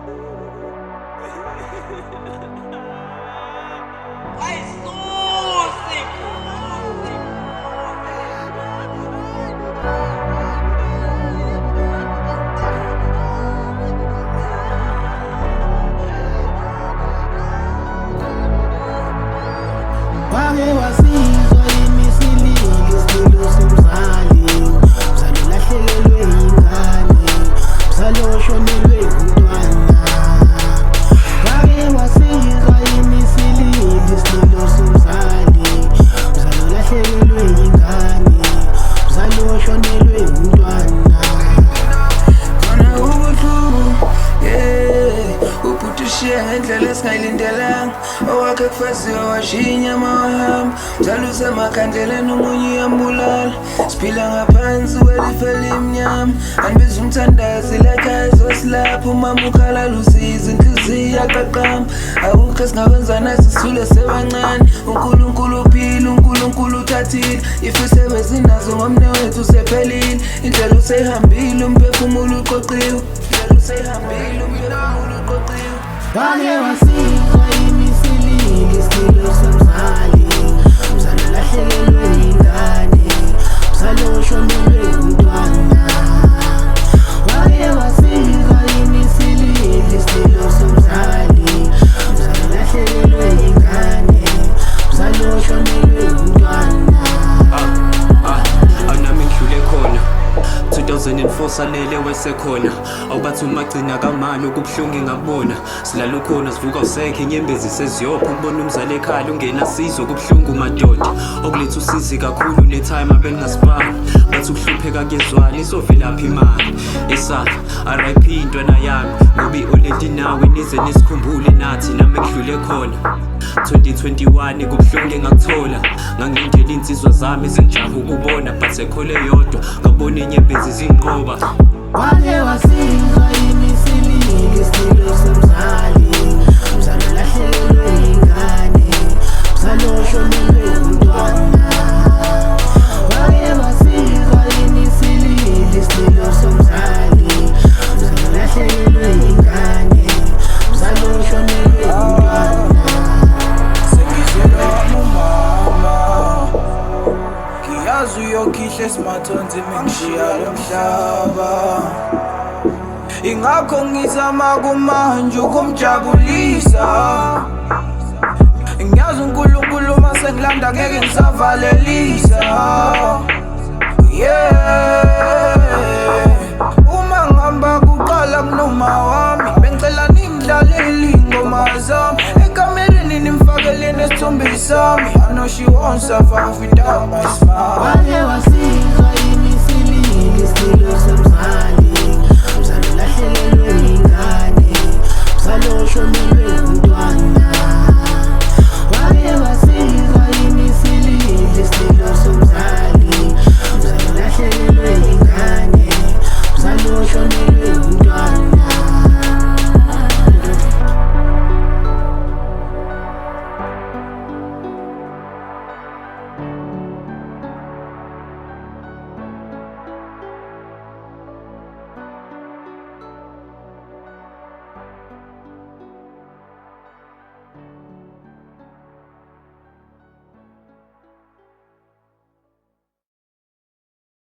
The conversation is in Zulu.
Wake wasizwa imisilili isicelo somzali, mzali ulahlekelwe ingane, mzali oshonelwe umntwana. Wake wasizwa imisilili isicelo somzali, mzali ulahlekelwe ingane, mzali oshonelwe umntwana. Khona ubuhlungu, ubhutishiye ngendlela esingayilindelanga, owakhe kufaziwe washiya inyama wahamba, mzali usemakhandeleni omunye uyambulala, siphila ngaphansi kwelifa elimnyama, andibiza umthandazi lakhaya ezosilapha, umama ukhala lusizi inhliziyo yaqaqamba, akukho esingakwenza nathi sisule sebancane, uNkulunkulu uphila, uNkulunkulu uthathile, ifise bezinazo ngomne wethu usephelile, indlela useyihambile umphefumulo uqoqiwe, indlela useyihambile umphefumulo uqoqiwe. Wake wasizwa imisilili isicelo somzali, mzali ulahlekelwe ingane, mzali oshonelwe umntwana. Wake wasizwa imisilili isicelo somzali, mzali ulahlekelwe ingane, mzali oshonelwe umntwana. Awunami ngidlule khona 2004 sanele wesekhona, awubathi umagcina kamani okubuhlungu ngakubona, silala ukhona sivuka usekhe inyembezi seziyopha, ukubona umzali ekhala ungenasizo kubuhlungu madoda, okuletha usizi kakhulu netime abelingasibani, bathi ukuhlupheka kezwani isovelaphi imali esapha RIP intwana yami, ngobi oledi nawe nize nisikhumbule nathi nami ngidlule khona 2021 kubuhlungu engakuthola, ngangindela insizwa zami zengijaha ukubona, but ekhole yodwa ngabona inyembezi zinqoba. Wake wasizwa imisilili isicelo somzali, mzali ulahlekelwe ingane, mzali oshonelwe umntwana. Wake wasizwa imisilili isicelo somzali, mzali ulahlekelwe ingane, mzali oshonelwe umntwana. Ngiyazi uyokhihle esimathonzi mengishiya lo mhlaba, ingakho ngizama kumanje ukumjabulisa. Ngiyazi uNkulunkulu mase ngilanda ngeke ngisavalelisa. Uma ngihamba kuqala kunoma wami, bengicela ningidlalele ingoma zami, ekamereni nimfakele nesithombe sami. I know she won't suffer without my smile. Wake wasizwa imisilili isicelo somzali.